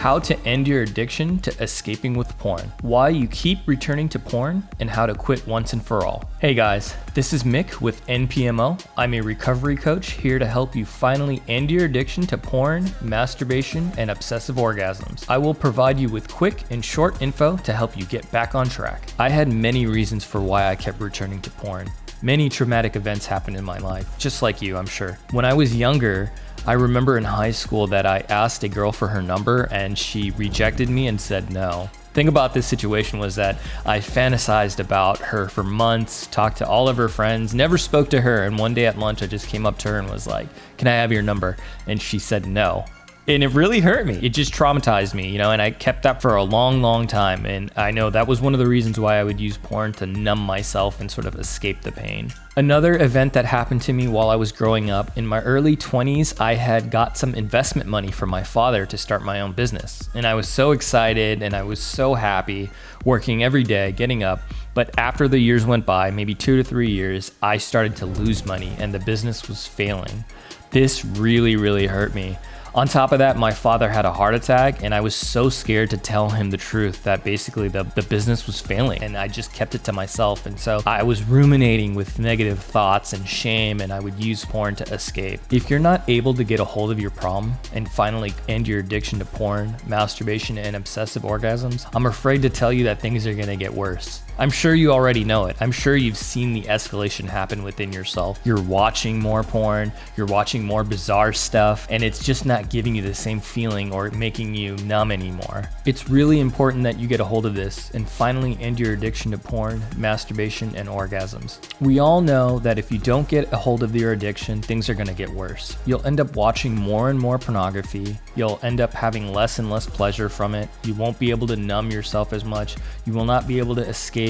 how to end your addiction to escaping with porn, why you keep returning to porn, and how to quit once and for all. Hey guys, this is Mick with NPMO. I'm a recovery coach here to help you finally end your addiction to porn, masturbation, and obsessive orgasms. I will provide you with quick and short info to help you get back on track. I had many reasons for why I kept returning to porn. Many traumatic events happened in my life, just like you, I'm sure. When I was younger, I remember in high school that I asked a girl for her number and she rejected me and said no. Thing about this situation was that I fantasized about her for months, talked to all of her friends, never spoke to her, and one day at lunch I just came up to her and was like, "Can I have your number?" And she said no. And it really hurt me. It just traumatized me, and I kept that for a long time. And I know that was one of the reasons why I would use porn to numb myself and sort of escape the pain. Another event that happened to me while I was growing up, in my early 20s, I had got some investment money from my father to start my own business. And I was so excited and I was so happy working every day, getting up. But after the years went by, maybe 2 to 3 years, I started to lose money and the business was failing. This really hurt me. On top of that, my father had a heart attack and I was so scared to tell him the truth that basically the business was failing, and I just kept it to myself. And so I was ruminating with negative thoughts and shame, and I would use porn to escape. If you're not able to get a hold of your problem and finally end your addiction to porn, masturbation, and obsessive orgasms, I'm afraid to tell you that things are gonna get worse. I'm sure you already know it. I'm sure you've seen the escalation happen within yourself. You're watching more porn, you're watching more bizarre stuff, and it's just not giving you the same feeling or making you numb anymore. It's really important that you get a hold of this and finally end your addiction to porn, masturbation, and orgasms. We all know that if you don't get a hold of your addiction, things are gonna get worse. You'll end up watching more and more pornography. You'll end up having less and less pleasure from it. You won't be able to numb yourself as much. You will not be able to escape.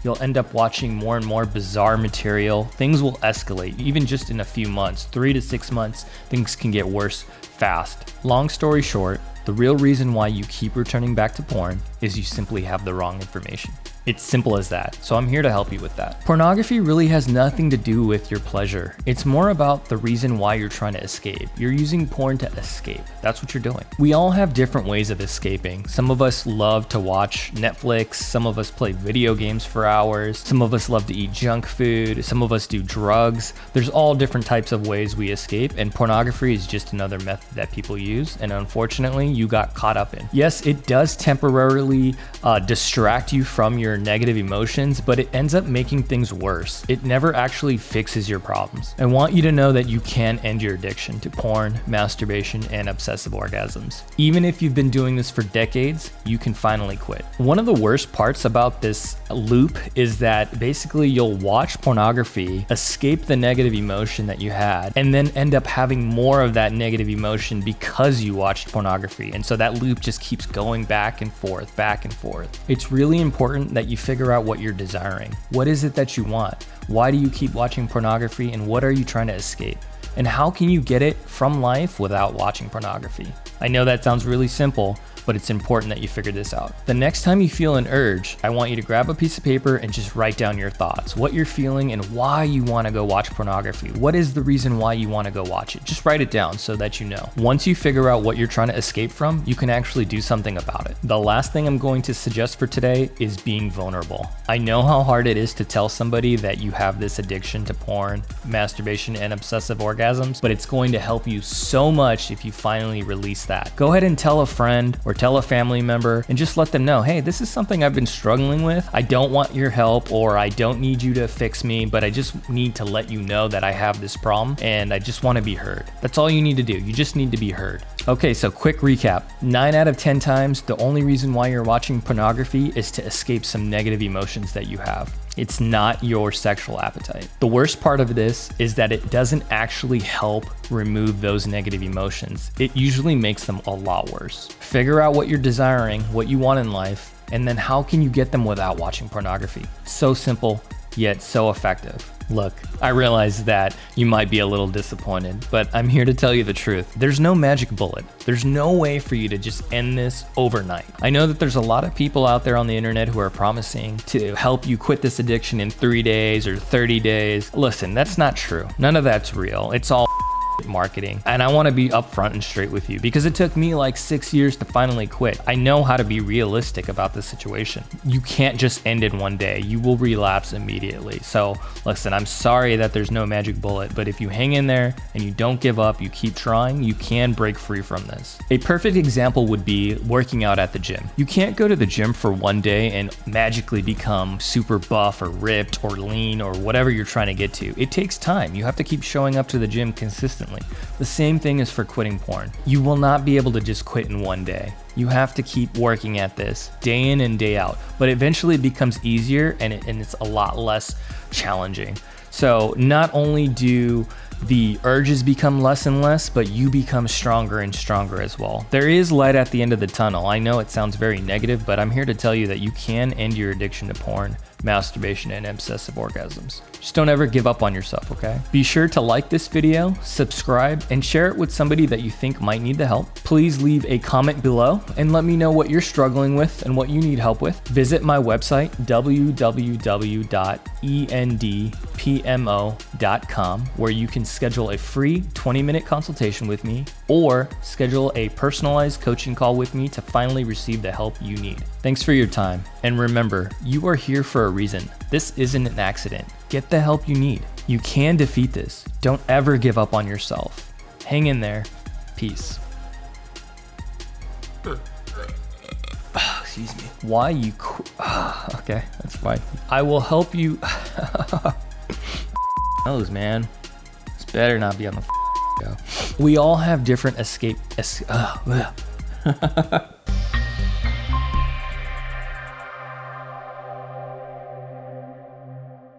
You'll end up watching more and more bizarre material. Things will escalate, even just in a few months, 3 to 6 months, things can get worse fast. Long story short, the real reason why you keep returning back to porn is you simply have the wrong information. It's simple as that. So I'm here to help you with that. Pornography really has nothing to do with your pleasure. It's more about the reason why you're trying to escape. You're using porn to escape. That's what you're doing. We all have different ways of escaping. Some of us love to watch Netflix. Some of us play video games for hours. Some of us love to eat junk food. Some of us do drugs. There's all different types of ways we escape, and pornography is just another method that people use, and unfortunately you got caught up in. Yes, it does temporarily distract you from your negative emotions, but it ends up making things worse. It never actually fixes your problems. I want you to know that you can end your addiction to porn, masturbation, and obsessive orgasms. Even if you've been doing this for decades, you can finally quit. One of the worst parts about this loop is that basically you'll watch pornography, escape the negative emotion that you had, and then end up having more of that negative emotion because you watched pornography. And so that loop just keeps going back and forth, back and forth. It's really important that you figure out what you're desiring. What is it that you want? Why do you keep watching pornography, and what are you trying to escape? And how can you get it from life without watching pornography? I know that sounds really simple, but it's important that you figure this out. The next time you feel an urge, I want you to grab a piece of paper and just write down your thoughts, what you're feeling and why you want to go watch pornography. What is the reason why you want to go watch it? Just write it down so that you know. Once you figure out what you're trying to escape from, you can actually do something about it. The last thing I'm going to suggest for today is being vulnerable. I know how hard it is to tell somebody that you have this addiction to porn, masturbation, and obsessive orgasms, but it's going to help you so much if you finally release that. Go ahead and tell a friend or tell a family member and just let them know, hey, this is something I've been struggling with. I don't want your help, or I don't need you to fix me, but I just need to let you know that I have this problem and I just want to be heard. That's all you need to do. You just need to be heard. Okay, so quick recap. 9 out of 10 times, the only reason why you're watching pornography is to escape some negative emotions that you have. It's not your sexual appetite. The worst part of this is that it doesn't actually help remove those negative emotions. It usually makes them a lot worse. Figure out what you're desiring, what you want in life, and then how can you get them without watching pornography? So simple, yet so effective. Look, I realize that you might be a little disappointed, but I'm here to tell you the truth. There's no magic bullet. There's no way for you to just end this overnight. I know that there's a lot of people out there on the internet who are promising to help you quit this addiction in 3 days or 30 days. Listen, that's not true. None of that's real. It's all marketing. And I want to be upfront and straight with you because it took me like 6 years to finally quit. I know how to be realistic about this situation. You can't just end in one day. You will relapse immediately. So listen, I'm sorry that there's no magic bullet, but if you hang in there and you don't give up, you keep trying, you can break free from this. A perfect example would be working out at the gym. You can't go to the gym for one day and magically become super buff or ripped or lean or whatever you're trying to get to. It takes time. You have to keep showing up to the gym consistently. The same thing is for quitting porn. You will not be able to just quit in one day. You have to keep working at this day in and day out, but eventually it becomes easier and it's a lot less challenging. So not only do the urges become less and less, but you become stronger and stronger as well. There is light at the end of the tunnel. I know it sounds very negative, but I'm here to tell you that you can end your addiction to porn, masturbation, and obsessive orgasms. Just don't ever give up on yourself, okay? Be sure to like this video, subscribe, and share it with somebody that you think might need the help. Please leave a comment below and let me know what you're struggling with and what you need help with. Visit my website, www.endpmo.com, where you can schedule a free 20-minute consultation with me or schedule a personalized coaching call with me to finally receive the help you need. Thanks for your time. And remember, you are here for a reason. This isn't an accident. Get the help you need. You can defeat this. Don't ever give up on yourself. Hang in there. Peace. Excuse me. Why you okay, that's fine. I will help you. Nose, man. This better not be on the go. We all have different